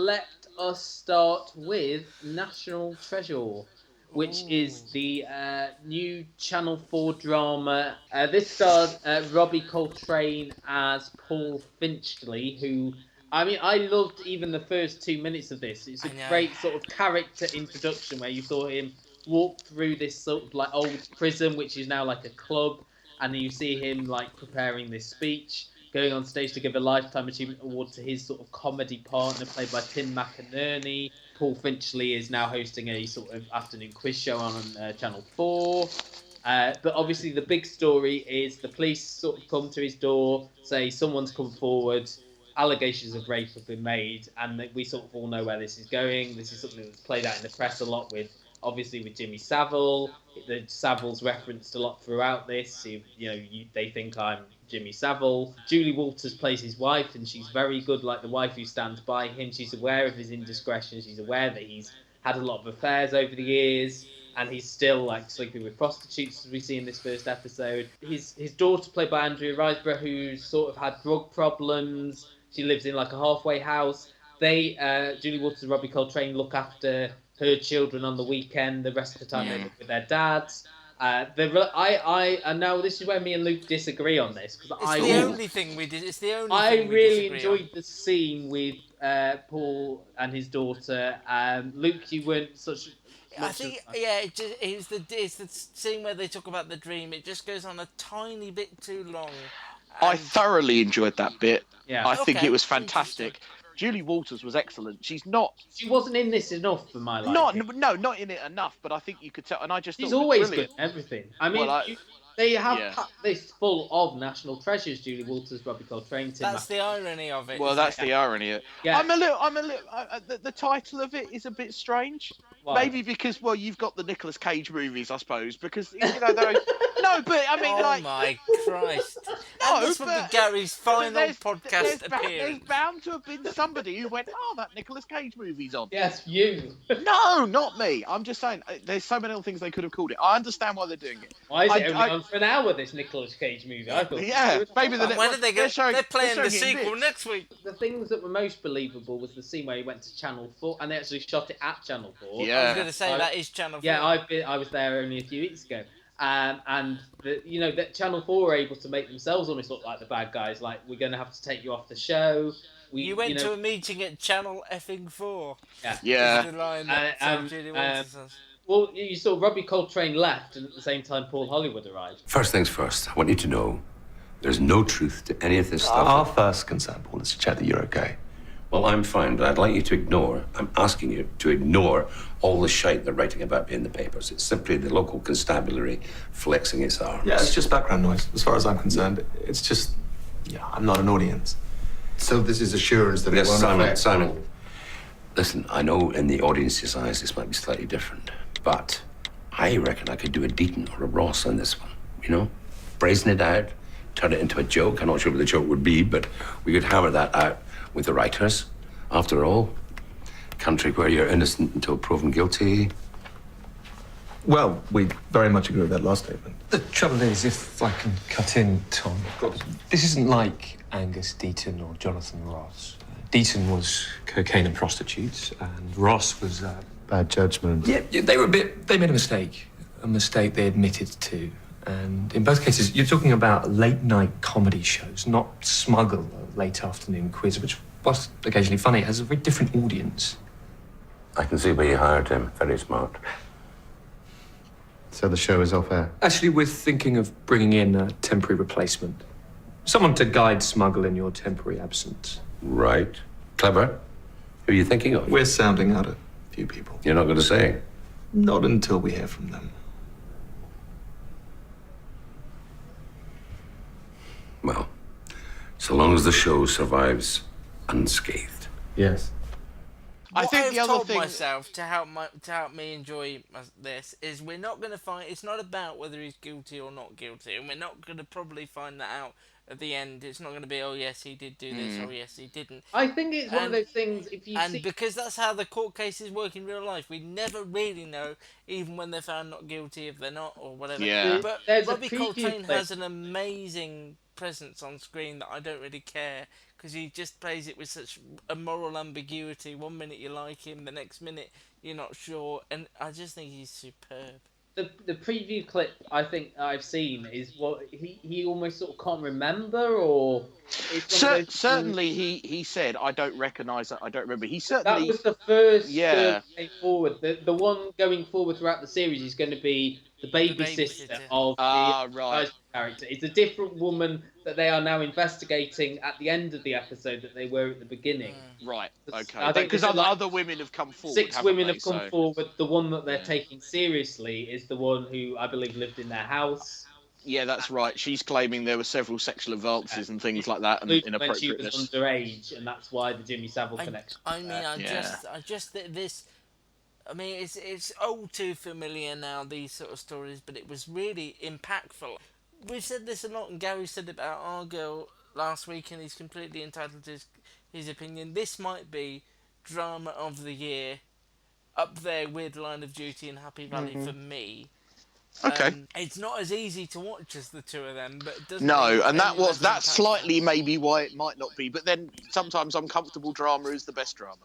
let us start with National Treasure, which is Ooh. the new Channel 4 drama. This stars Robbie Coltrane as Paul Finchley, who, I mean, I loved even the first 2 minutes of this. It's a I know. great sort of character introduction where you saw him walk through this sort of like old prison, which is now like a club, and then you see him like preparing this speech, going on stage to give a Lifetime Achievement Award to his sort of comedy partner, played by Tim McInerney. Paul Finchley is now hosting a sort of afternoon quiz show on Channel 4. But obviously, the big story is the police sort of come to his door, say someone's come forward, allegations of rape have been made, and we sort of all know where this is going. This is something that's played out in the press a lot with, obviously, with Jimmy Savile. The Savile's referenced a lot throughout this. They think I'm Jimmy Savile. Julie Walters plays his wife, and she's very good, like the wife who stands by him. She's aware of his indiscretion. She's aware that he's had a lot of affairs over the years, and he's still like sleeping with prostitutes, as we see in this first episode. His daughter, played by Andrea Riseborough, who's sort of had drug problems. She lives in like a halfway house. Julie Walters and Robbie Coltrane look after her children on the weekend. The rest of the time they live with their dads. And now this is where me and Luke disagree on this, because It's the only thing we did. It's the only I thing we really disagree enjoyed on. the scene with Paul and his daughter. Luke, you weren't such I much of. think it's the scene where they talk about the dream. It just goes on a tiny bit too long. I And- thoroughly enjoyed that bit. Yeah. I think Okay, it was interesting. fantastic. Julie Walters was excellent. She's not She wasn't in this enough for my liking. not in it enough, but I think you could tell. And I just She's thought it was always brilliant. good in everything. I mean, Well, they have yeah. cut this full of national treasures: Julie Walters, Robbie Coltrane, Tim. That's the irony of it. Well, isn't that's it? the irony. Yeah. I'm a little. The title of it is a bit strange. Why? Maybe because you've got the Nicolas Cage movies, I suppose. Because no, but I mean, Oh my Christ! No, And this would be but- Gary's final there's podcast there's appearance. bound to have been somebody who went, "Oh, that Nicolas Cage movie's on." Yes, you. No, not me. I'm just saying, there's so many other things they could have called it. I understand why they're doing it. Why is it I- only I- on for an hour? This Nicolas Cage movie. I thought. Yeah, maybe the And when did they they're go? showing- They're playing they're the showing it in sequel bits. next week. The things that were most believable was the scene where he went to Channel 4, and they actually shot it at Channel 4. Yeah. I was going to say that is Channel 4. Yeah, I was there only a few weeks ago, and that Channel 4 were able to make themselves almost look like the bad guys. Like, we're going to have to take you off the show. You went to a meeting at Channel effing 4. Yeah. Is the line that Julie Walters says. Well, you saw Robbie Coltrane left, and at the same time Paul Hollywood arrived. First things first, I want you to know there's no truth to any of this stuff. Our first concern, Paul, is to check that you're okay. Well, I'm fine, but I'd like you to ignore, I'm asking you to ignore all the shite they're writing about me in the papers. It's simply the local constabulary flexing its arms. Yeah, it's just background noise, as far as I'm concerned. It's just, I'm not an audience. So this is assurance that Yes, it won't Simon, affect... Simon. Listen, I know in the audience's eyes this might be slightly different, but I reckon I could do a Deaton or a Ross on this one, Brazen it out, turn it into a joke. I'm not sure what the joke would be, but we could hammer that out with the writers. After all, country where you're innocent until proven guilty. Well, we very much agree with that last statement. The trouble is, if I can cut in, Tom, this isn't like Angus Deaton or Jonathan Ross. Deaton was cocaine and prostitutes, and Ross was... Bad judgment. Yeah, they made a mistake they admitted to. And in both cases, you're talking about late-night comedy shows, not Smuggle or Late Afternoon Quiz, which, whilst occasionally funny, has a very different audience. I can see why you hired him. Very smart. So the show is off air. Actually, we're thinking of bringing in a temporary replacement. Someone to guide Smuggle in your temporary absence. Right. Clever. Who are you thinking of? We're sounding out a few people. You're not going to say. Not until we hear from them. Well, so long as the show survives unscathed. Yes. I What think I've the other told thing- myself to help me enjoy this is we're not going to find. It's not about whether he's guilty or not guilty, and we're not going to probably find that out at the end. It's not going to be, oh yes, he did do this, oh yes, he didn't. I think it's one of And- those things. If you And see, because that's how the court cases work in real life, we never really know, even when they're found not guilty, if they're not or whatever. Yeah. But There's a Robbie preview Coltrane clip. has an amazing presence on screen that I don't really care because he just plays it with such a moral ambiguity. One minute you like him, the next minute you're not sure, and I just think he's superb. The preview clip I think I've seen is what he almost sort of can't remember, or it's one of those Certainly, he said, "I don't recognise that. I don't remember." He certainly. That was the first Yeah. girl that came forward. The one going forward throughout the series is going to be the baby sister babysitter. of the Right. character. It's a different woman that they are now investigating at the end of the episode that they were at the beginning. Right. I Okay. think Because this is like other women have come forward. 6 haven't women they? have come So- forward. The one that they're Yeah. taking seriously is the one who I believe lived in their house. Yeah, that's right. She's claiming there were several sexual advances and things like that, and Including when she was inappropriateness. underage, and that's why the Jimmy Savile connection. I mean, I Yeah. just this. I mean, it's all too familiar now, these sort of stories, but it was really impactful. We've said this a lot, and Gary said about our girl last week, and he's completely entitled to his opinion. This might be drama of the year, up there with Line of Duty and Happy Valley for me. Okay. It's not as easy to watch as the two of them, but it doesn't. No, and that's that's slightly maybe why it might not be. But then sometimes uncomfortable drama is the best drama.